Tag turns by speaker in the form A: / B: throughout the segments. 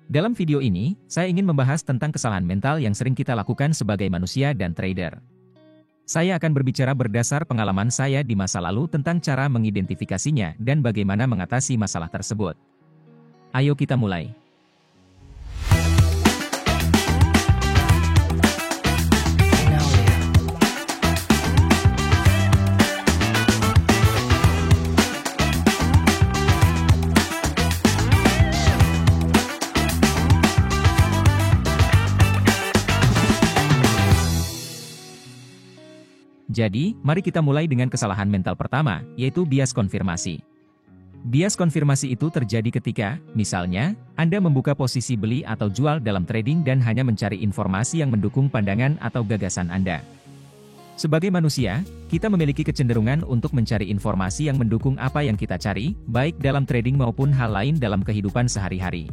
A: Dalam video ini, saya ingin membahas tentang kesalahan mental yang sering kita lakukan sebagai manusia dan trader. Saya akan berbicara berdasar pengalaman saya di masa lalu tentang cara mengidentifikasinya dan bagaimana mengatasi masalah tersebut. Ayo kita mulai. Jadi, mari kita mulai dengan kesalahan mental pertama, yaitu bias konfirmasi. Bias konfirmasi itu terjadi ketika, misalnya, Anda membuka posisi beli atau jual dalam trading dan hanya mencari informasi yang mendukung pandangan atau gagasan Anda. Sebagai manusia, kita memiliki kecenderungan untuk mencari informasi yang mendukung apa yang kita cari, baik dalam trading maupun hal lain dalam kehidupan sehari-hari.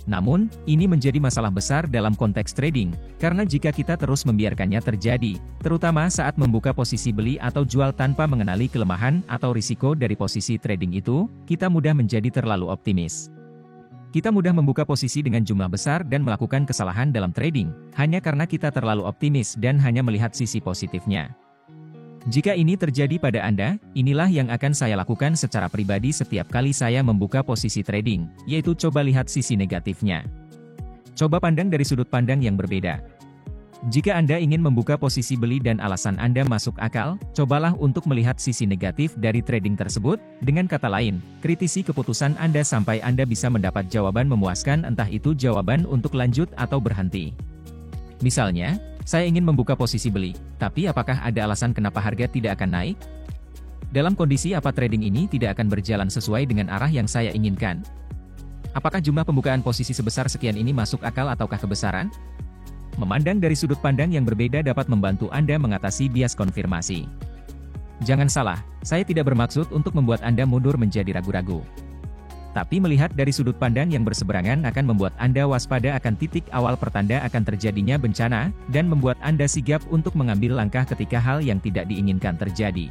A: Namun, ini menjadi masalah besar dalam konteks trading, karena jika kita terus membiarkannya terjadi, terutama saat membuka posisi beli atau jual tanpa mengenali kelemahan atau risiko dari posisi trading itu, kita mudah menjadi terlalu optimis. Kita mudah membuka posisi dengan jumlah besar dan melakukan kesalahan dalam trading, hanya karena kita terlalu optimis dan hanya melihat sisi positifnya. Jika ini terjadi pada Anda, inilah yang akan saya lakukan secara pribadi setiap kali saya membuka posisi trading, yaitu coba lihat sisi negatifnya. Coba pandang dari sudut pandang yang berbeda. Jika Anda ingin membuka posisi beli dan alasan Anda masuk akal, cobalah untuk melihat sisi negatif dari trading tersebut, dengan kata lain, kritisi keputusan Anda sampai Anda bisa mendapat jawaban memuaskan, entah itu jawaban untuk lanjut atau berhenti. Misalnya, saya ingin membuka posisi beli, tapi apakah ada alasan kenapa harga tidak akan naik? Dalam kondisi apa trading ini tidak akan berjalan sesuai dengan arah yang saya inginkan? Apakah jumlah pembukaan posisi sebesar sekian ini masuk akal ataukah kebesaran? Memandang dari sudut pandang yang berbeda dapat membantu Anda mengatasi bias konfirmasi. Jangan salah, saya tidak bermaksud untuk membuat Anda mundur menjadi ragu-ragu. Tapi melihat dari sudut pandang yang berseberangan akan membuat Anda waspada akan titik awal pertanda akan terjadinya bencana, dan membuat Anda sigap untuk mengambil langkah ketika hal yang tidak diinginkan terjadi.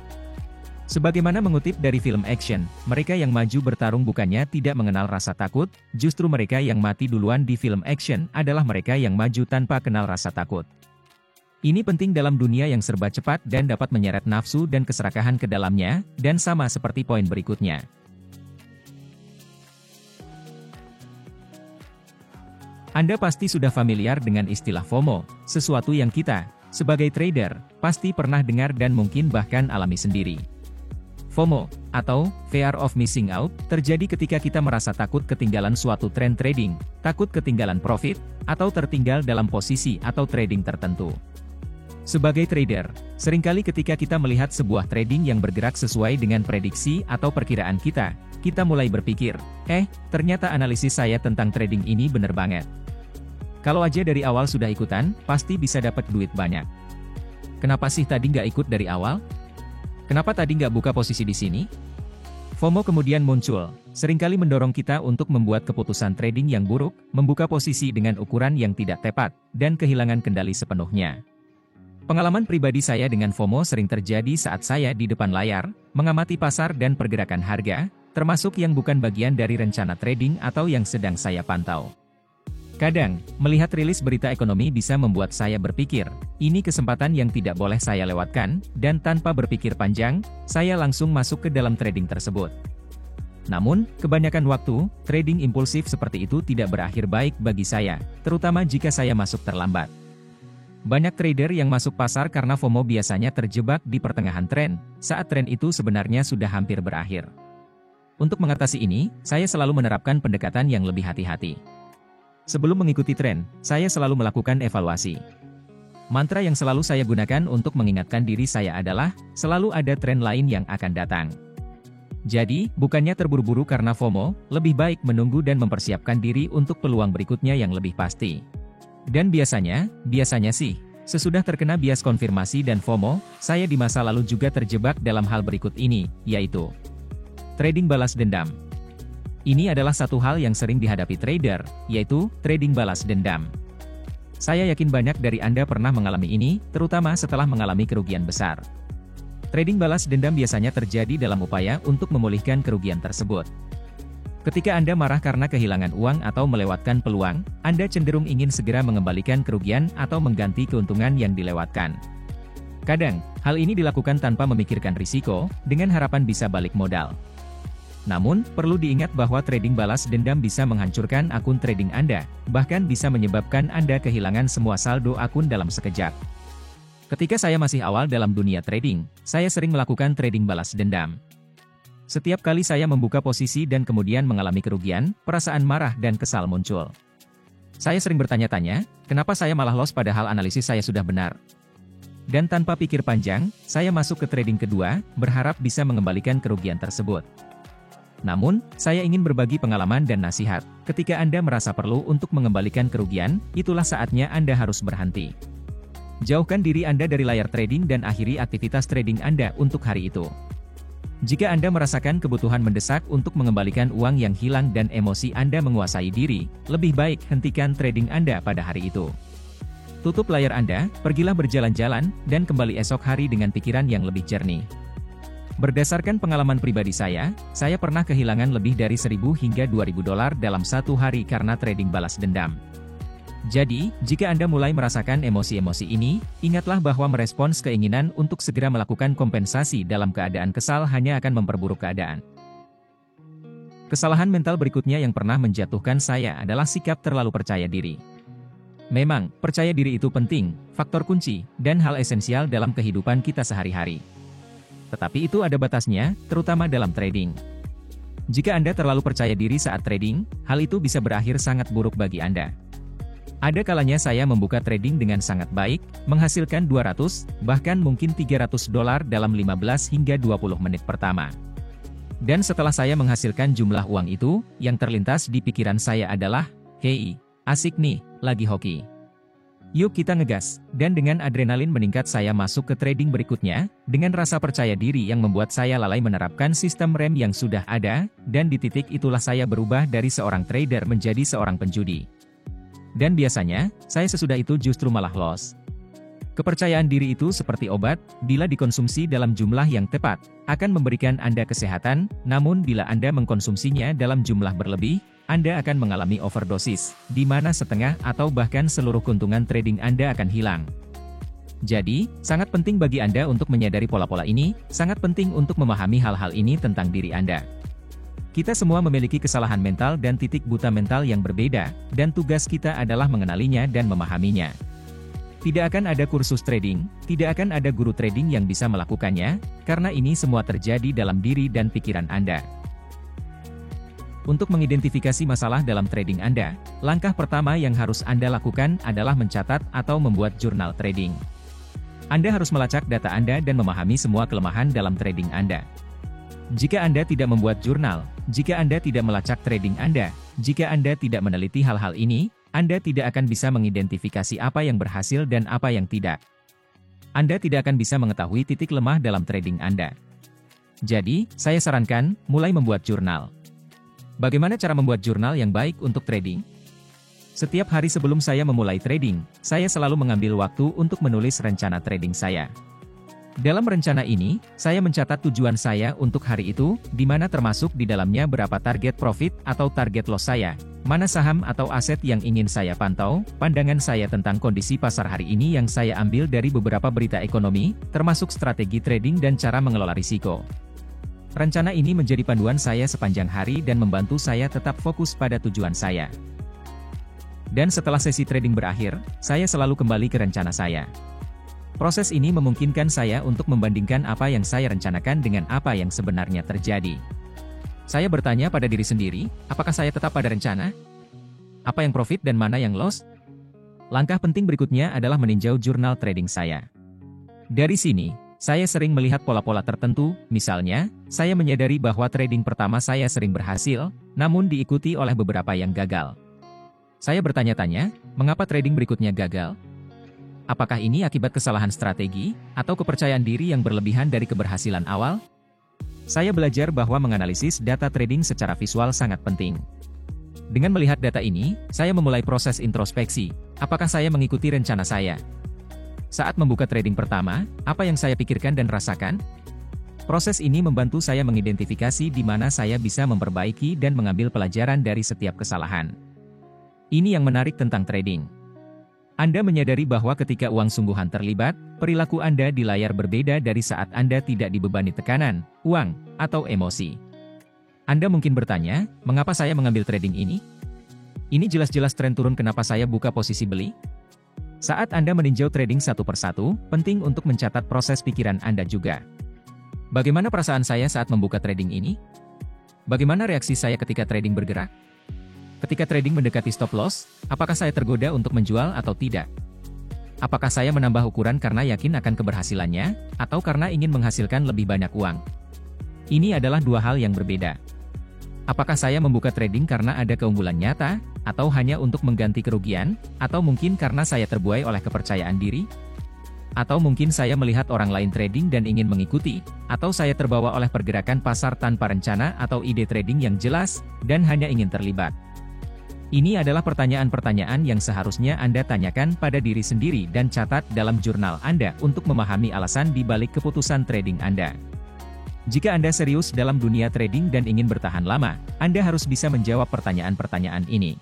A: Sebagaimana mengutip dari film action, mereka yang maju bertarung bukannya tidak mengenal rasa takut, justru mereka yang mati duluan di film action adalah mereka yang maju tanpa kenal rasa takut. Ini penting dalam dunia yang serba cepat dan dapat menyeret nafsu dan keserakahan ke dalamnya, dan sama seperti poin berikutnya. Anda pasti sudah familiar dengan istilah FOMO, sesuatu yang kita, sebagai trader, pasti pernah dengar dan mungkin bahkan alami sendiri. FOMO, atau Fear of Missing Out, terjadi ketika kita merasa takut ketinggalan suatu tren trading, takut ketinggalan profit, atau tertinggal dalam posisi atau trading tertentu. Sebagai trader, seringkali ketika kita melihat sebuah trading yang bergerak sesuai dengan prediksi atau perkiraan kita mulai berpikir, ternyata analisis saya tentang trading ini benar banget. Kalau aja dari awal sudah ikutan, pasti bisa dapat duit banyak. Kenapa sih tadi nggak ikut dari awal? Kenapa tadi nggak buka posisi di sini? FOMO kemudian muncul, seringkali mendorong kita untuk membuat keputusan trading yang buruk, membuka posisi dengan ukuran yang tidak tepat, dan kehilangan kendali sepenuhnya. Pengalaman pribadi saya dengan FOMO sering terjadi saat saya di depan layar, mengamati pasar dan pergerakan harga, termasuk yang bukan bagian dari rencana trading atau yang sedang saya pantau. Kadang, melihat rilis berita ekonomi bisa membuat saya berpikir, ini kesempatan yang tidak boleh saya lewatkan, dan tanpa berpikir panjang, saya langsung masuk ke dalam trading tersebut. Namun, kebanyakan waktu, trading impulsif seperti itu tidak berakhir baik bagi saya, terutama jika saya masuk terlambat. Banyak trader yang masuk pasar karena FOMO biasanya terjebak di pertengahan tren, saat tren itu sebenarnya sudah hampir berakhir. Untuk mengatasi ini, saya selalu menerapkan pendekatan yang lebih hati-hati. Sebelum mengikuti tren, saya selalu melakukan evaluasi. Mantra yang selalu saya gunakan untuk mengingatkan diri saya adalah, selalu ada tren lain yang akan datang. Jadi, bukannya terburu-buru karena FOMO, lebih baik menunggu dan mempersiapkan diri untuk peluang berikutnya yang lebih pasti. Dan biasanya sih, sesudah terkena bias konfirmasi dan FOMO, saya di masa lalu juga terjebak dalam hal berikut ini, yaitu trading balas dendam. Ini adalah satu hal yang sering dihadapi trader, yaitu trading balas dendam. Saya yakin banyak dari Anda pernah mengalami ini, terutama setelah mengalami kerugian besar. Trading balas dendam biasanya terjadi dalam upaya untuk memulihkan kerugian tersebut. Ketika Anda marah karena kehilangan uang atau melewatkan peluang, Anda cenderung ingin segera mengembalikan kerugian atau mengganti keuntungan yang dilewatkan. Kadang, hal ini dilakukan tanpa memikirkan risiko, dengan harapan bisa balik modal. Namun, perlu diingat bahwa trading balas dendam bisa menghancurkan akun trading Anda, bahkan bisa menyebabkan Anda kehilangan semua saldo akun dalam sekejap. Ketika saya masih awal dalam dunia trading, saya sering melakukan trading balas dendam. Setiap kali saya membuka posisi dan kemudian mengalami kerugian, perasaan marah dan kesal muncul. Saya sering bertanya-tanya, kenapa saya malah loss padahal analisis saya sudah benar? Dan tanpa pikir panjang, saya masuk ke trading kedua, berharap bisa mengembalikan kerugian tersebut. Namun, saya ingin berbagi pengalaman dan nasihat. Ketika Anda merasa perlu untuk mengembalikan kerugian, itulah saatnya Anda harus berhenti. Jauhkan diri Anda dari layar trading dan akhiri aktivitas trading Anda untuk hari itu. Jika Anda merasakan kebutuhan mendesak untuk mengembalikan uang yang hilang dan emosi Anda menguasai diri, lebih baik hentikan trading Anda pada hari itu. Tutup layar Anda, pergilah berjalan-jalan, dan kembali esok hari dengan pikiran yang lebih jernih. Berdasarkan pengalaman pribadi saya pernah kehilangan lebih dari 1.000 hingga 2.000 dolar dalam satu hari karena trading balas dendam. Jadi, jika Anda mulai merasakan emosi-emosi ini, ingatlah bahwa merespons keinginan untuk segera melakukan kompensasi dalam keadaan kesal hanya akan memperburuk keadaan. Kesalahan mental berikutnya yang pernah menjatuhkan saya adalah sikap terlalu percaya diri. Memang, percaya diri itu penting, faktor kunci, dan hal esensial dalam kehidupan kita sehari-hari. Tetapi itu ada batasnya, terutama dalam trading. Jika Anda terlalu percaya diri saat trading, hal itu bisa berakhir sangat buruk bagi Anda. Ada kalanya saya membuka trading dengan sangat baik, menghasilkan 200, bahkan mungkin 300 dolar dalam 15 hingga 20 menit pertama. Dan setelah saya menghasilkan jumlah uang itu, yang terlintas di pikiran saya adalah, "Hei, asik nih, lagi hoki. Yuk kita ngegas." Dan dengan adrenalin meningkat saya masuk ke trading berikutnya, dengan rasa percaya diri yang membuat saya lalai menerapkan sistem rem yang sudah ada, dan di titik itulah saya berubah dari seorang trader menjadi seorang penjudi. Dan biasanya, saya sesudah itu justru malah loss. Kepercayaan diri itu seperti obat, bila dikonsumsi dalam jumlah yang tepat, akan memberikan Anda kesehatan, namun bila Anda mengkonsumsinya dalam jumlah berlebih, Anda akan mengalami overdosis, di mana setengah atau bahkan seluruh keuntungan trading Anda akan hilang. Jadi, sangat penting bagi Anda untuk menyadari pola-pola ini, sangat penting untuk memahami hal-hal ini tentang diri Anda. Kita semua memiliki kesalahan mental dan titik buta mental yang berbeda, dan tugas kita adalah mengenalinya dan memahaminya. Tidak akan ada kursus trading, tidak akan ada guru trading yang bisa melakukannya, karena ini semua terjadi dalam diri dan pikiran Anda. Untuk mengidentifikasi masalah dalam trading Anda, langkah pertama yang harus Anda lakukan adalah mencatat atau membuat jurnal trading. Anda harus melacak data Anda dan memahami semua kelemahan dalam trading Anda. Jika Anda tidak membuat jurnal, jika Anda tidak melacak trading Anda, jika Anda tidak meneliti hal-hal ini, Anda tidak akan bisa mengidentifikasi apa yang berhasil dan apa yang tidak. Anda tidak akan bisa mengetahui titik lemah dalam trading Anda. Jadi, saya sarankan, mulai membuat jurnal. Bagaimana cara membuat jurnal yang baik untuk trading? Setiap hari sebelum saya memulai trading, saya selalu mengambil waktu untuk menulis rencana trading saya. Dalam rencana ini, saya mencatat tujuan saya untuk hari itu, di mana termasuk di dalamnya berapa target profit atau target loss saya, mana saham atau aset yang ingin saya pantau, pandangan saya tentang kondisi pasar hari ini yang saya ambil dari beberapa berita ekonomi, termasuk strategi trading dan cara mengelola risiko. Rencana ini menjadi panduan saya sepanjang hari dan membantu saya tetap fokus pada tujuan saya. Dan setelah sesi trading berakhir, saya selalu kembali ke rencana saya. Proses ini memungkinkan saya untuk membandingkan apa yang saya rencanakan dengan apa yang sebenarnya terjadi. Saya bertanya pada diri sendiri, apakah saya tetap pada rencana? Apa yang profit dan mana yang loss? Langkah penting berikutnya adalah meninjau jurnal trading saya. Dari sini, saya sering melihat pola-pola tertentu, misalnya, saya menyadari bahwa trading pertama saya sering berhasil, namun diikuti oleh beberapa yang gagal. Saya bertanya-tanya, mengapa trading berikutnya gagal? Apakah ini akibat kesalahan strategi, atau kepercayaan diri yang berlebihan dari keberhasilan awal? Saya belajar bahwa menganalisis data trading secara visual sangat penting. Dengan melihat data ini, saya memulai proses introspeksi, apakah saya mengikuti rencana saya? Saat membuka trading pertama, apa yang saya pikirkan dan rasakan? Proses ini membantu saya mengidentifikasi di mana saya bisa memperbaiki dan mengambil pelajaran dari setiap kesalahan. Ini yang menarik tentang trading. Anda menyadari bahwa ketika uang sungguhan terlibat, perilaku Anda di layar berbeda dari saat Anda tidak dibebani tekanan, uang, atau emosi. Anda mungkin bertanya, mengapa saya mengambil trading ini? Ini jelas-jelas tren turun, kenapa saya buka posisi beli? Saat Anda meninjau trading satu persatu, penting untuk mencatat proses pikiran Anda juga. Bagaimana perasaan saya saat membuka trading ini? Bagaimana reaksi saya ketika trading bergerak? Ketika trading mendekati stop loss, apakah saya tergoda untuk menjual atau tidak? Apakah saya menambah ukuran karena yakin akan keberhasilannya, atau karena ingin menghasilkan lebih banyak uang? Ini adalah dua hal yang berbeda. Apakah saya membuka trading karena ada keunggulan nyata, atau hanya untuk mengganti kerugian, atau mungkin karena saya terbuai oleh kepercayaan diri? Atau mungkin saya melihat orang lain trading dan ingin mengikuti, atau saya terbawa oleh pergerakan pasar tanpa rencana atau ide trading yang jelas, dan hanya ingin terlibat. Ini adalah pertanyaan-pertanyaan yang seharusnya Anda tanyakan pada diri sendiri dan catat dalam jurnal Anda untuk memahami alasan di balik keputusan trading Anda. Jika Anda serius dalam dunia trading dan ingin bertahan lama, Anda harus bisa menjawab pertanyaan-pertanyaan ini.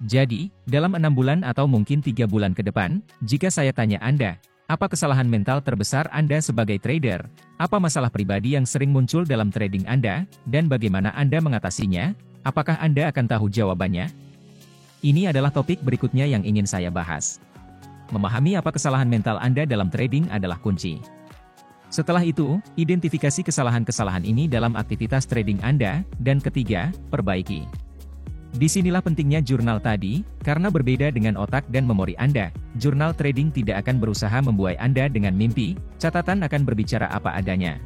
A: Jadi, dalam 6 bulan atau mungkin 3 bulan ke depan, jika saya tanya Anda, apa kesalahan mental terbesar Anda sebagai trader? Apa masalah pribadi yang sering muncul dalam trading Anda, dan bagaimana Anda mengatasinya? Apakah Anda akan tahu jawabannya? Ini adalah topik berikutnya yang ingin saya bahas. Memahami apa kesalahan mental Anda dalam trading adalah kunci. Setelah itu, identifikasi kesalahan-kesalahan ini dalam aktivitas trading Anda, dan ketiga, perbaiki. Disinilah pentingnya jurnal tadi, karena berbeda dengan otak dan memori Anda, jurnal trading tidak akan berusaha membuai Anda dengan mimpi, catatan akan berbicara apa adanya.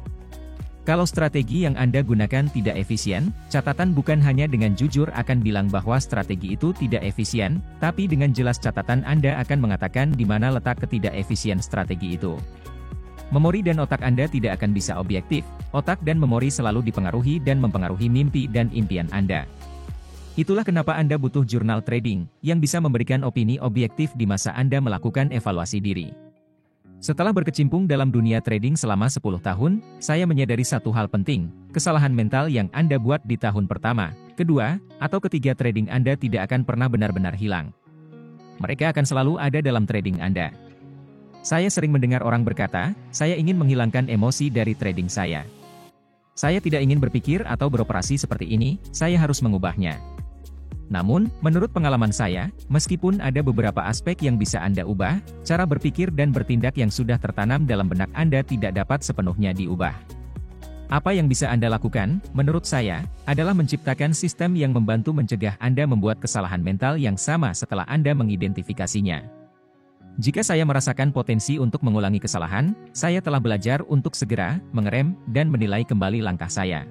A: Kalau strategi yang Anda gunakan tidak efisien, catatan bukan hanya dengan jujur akan bilang bahwa strategi itu tidak efisien, tapi dengan jelas catatan Anda akan mengatakan di mana letak ketidakefisien strategi itu. Memori dan otak Anda tidak akan bisa objektif, otak dan memori selalu dipengaruhi dan mempengaruhi mimpi dan impian Anda. Itulah kenapa Anda butuh jurnal trading, yang bisa memberikan opini objektif di masa Anda melakukan evaluasi diri. Setelah berkecimpung dalam dunia trading selama 10 tahun, saya menyadari satu hal penting, kesalahan mental yang Anda buat di tahun pertama, kedua, atau ketiga trading Anda tidak akan pernah benar-benar hilang. Mereka akan selalu ada dalam trading Anda. Saya sering mendengar orang berkata, saya ingin menghilangkan emosi dari trading saya. Saya tidak ingin berpikir atau beroperasi seperti ini, saya harus mengubahnya. Namun, menurut pengalaman saya, meskipun ada beberapa aspek yang bisa Anda ubah, cara berpikir dan bertindak yang sudah tertanam dalam benak Anda tidak dapat sepenuhnya diubah. Apa yang bisa Anda lakukan, menurut saya, adalah menciptakan sistem yang membantu mencegah Anda membuat kesalahan mental yang sama setelah Anda mengidentifikasinya. Jika saya merasakan potensi untuk mengulangi kesalahan, saya telah belajar untuk segera mengerem dan menilai kembali langkah saya.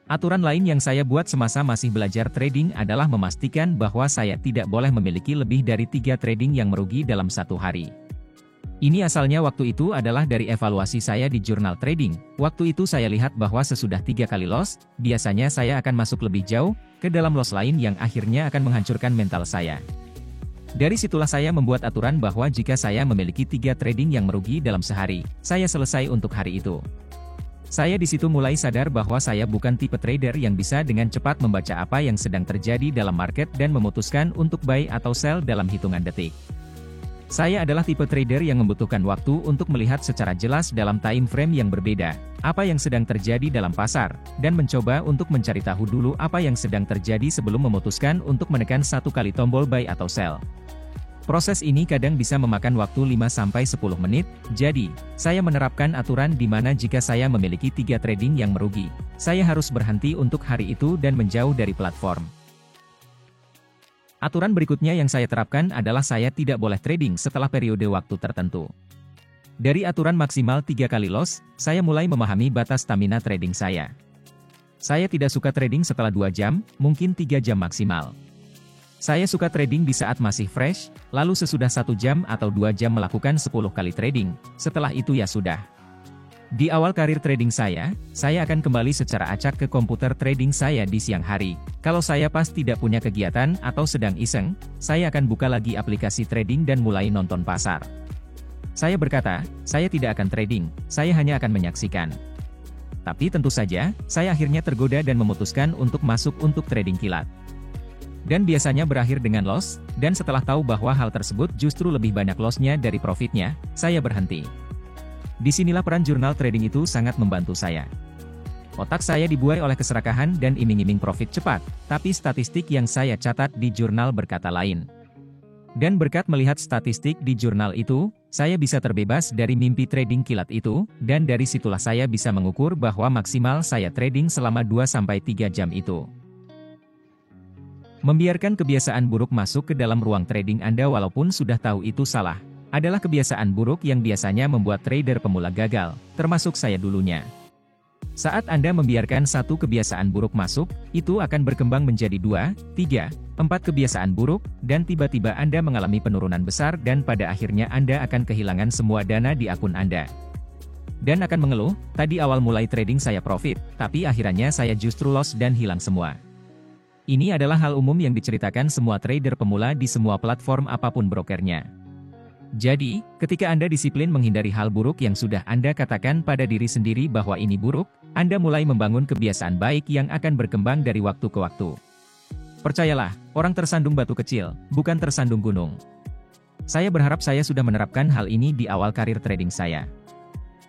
A: Aturan lain yang saya buat semasa masih belajar trading adalah memastikan bahwa saya tidak boleh memiliki lebih dari 3 trading yang merugi dalam satu hari. Ini asalnya waktu itu adalah dari evaluasi saya di jurnal trading. Waktu itu saya lihat bahwa sesudah 3 kali loss, biasanya saya akan masuk lebih jauh ke dalam loss lain yang akhirnya akan menghancurkan mental saya. Dari situlah saya membuat aturan bahwa jika saya memiliki 3 trading yang merugi dalam sehari, saya selesai untuk hari itu. Saya di situ mulai sadar bahwa saya bukan tipe trader yang bisa dengan cepat membaca apa yang sedang terjadi dalam market dan memutuskan untuk buy atau sell dalam hitungan detik. Saya adalah tipe trader yang membutuhkan waktu untuk melihat secara jelas dalam time frame yang berbeda, apa yang sedang terjadi dalam pasar, dan mencoba untuk mencari tahu dulu apa yang sedang terjadi sebelum memutuskan untuk menekan satu kali tombol buy atau sell. Proses ini kadang bisa memakan waktu 5-10 menit, jadi, saya menerapkan aturan di mana jika saya memiliki 3 trading yang merugi, saya harus berhenti untuk hari itu dan menjauh dari platform. Aturan berikutnya yang saya terapkan adalah saya tidak boleh trading setelah periode waktu tertentu. Dari aturan maksimal 3 kali loss, saya mulai memahami batas stamina trading saya. Saya tidak suka trading setelah 2 jam, mungkin 3 jam maksimal. Saya suka trading di saat masih fresh, lalu sesudah 1 jam atau 2 jam melakukan 10 kali trading, setelah itu ya sudah. Di awal karir trading saya akan kembali secara acak ke komputer trading saya di siang hari. Kalau saya pas tidak punya kegiatan atau sedang iseng, saya akan buka lagi aplikasi trading dan mulai nonton pasar. Saya berkata, saya tidak akan trading, saya hanya akan menyaksikan. Tapi tentu saja, saya akhirnya tergoda dan memutuskan untuk masuk untuk trading kilat. Dan biasanya berakhir dengan loss, dan setelah tahu bahwa hal tersebut justru lebih banyak loss-nya dari profitnya, saya berhenti. Disinilah peran jurnal trading itu sangat membantu saya. Otak saya dibuai oleh keserakahan dan iming-iming profit cepat, tapi statistik yang saya catat di jurnal berkata lain. Dan berkat melihat statistik di jurnal itu, saya bisa terbebas dari mimpi trading kilat itu, dan dari situlah saya bisa mengukur bahwa maksimal saya trading selama 2-3 jam itu. Membiarkan kebiasaan buruk masuk ke dalam ruang trading Anda walaupun sudah tahu itu salah, adalah kebiasaan buruk yang biasanya membuat trader pemula gagal, termasuk saya dulunya. Saat Anda membiarkan satu kebiasaan buruk masuk, itu akan berkembang menjadi 2, 3, 4 kebiasaan buruk, dan tiba-tiba Anda mengalami penurunan besar dan pada akhirnya Anda akan kehilangan semua dana di akun Anda. Dan akan mengeluh, tadi awal mulai trading saya profit, tapi akhirnya saya justru loss dan hilang semua. Ini adalah hal umum yang diceritakan semua trader pemula di semua platform apapun brokernya. Jadi, ketika Anda disiplin menghindari hal buruk yang sudah Anda katakan pada diri sendiri bahwa ini buruk, Anda mulai membangun kebiasaan baik yang akan berkembang dari waktu ke waktu. Percayalah, orang tersandung batu kecil, bukan tersandung gunung. Saya berharap saya sudah menerapkan hal ini di awal karir trading saya.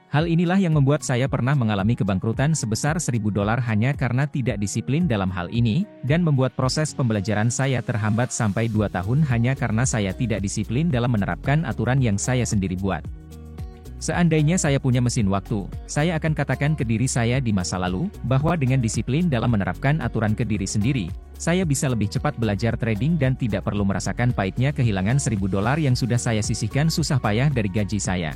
A: Hal inilah yang membuat saya pernah mengalami kebangkrutan sebesar $1.000 hanya karena tidak disiplin dalam hal ini, dan membuat proses pembelajaran saya terhambat sampai 2 tahun hanya karena saya tidak disiplin dalam menerapkan aturan yang saya sendiri buat. Seandainya saya punya mesin waktu, saya akan katakan ke diri saya di masa lalu, bahwa dengan disiplin dalam menerapkan aturan ke diri sendiri, saya bisa lebih cepat belajar trading dan tidak perlu merasakan pahitnya kehilangan $1.000 yang sudah saya sisihkan susah payah dari gaji saya.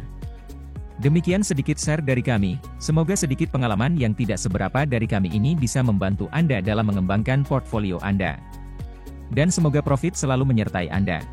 A: Demikian sedikit share dari kami, semoga sedikit pengalaman yang tidak seberapa dari kami ini bisa membantu Anda dalam mengembangkan portfolio Anda. Dan semoga profit selalu menyertai Anda.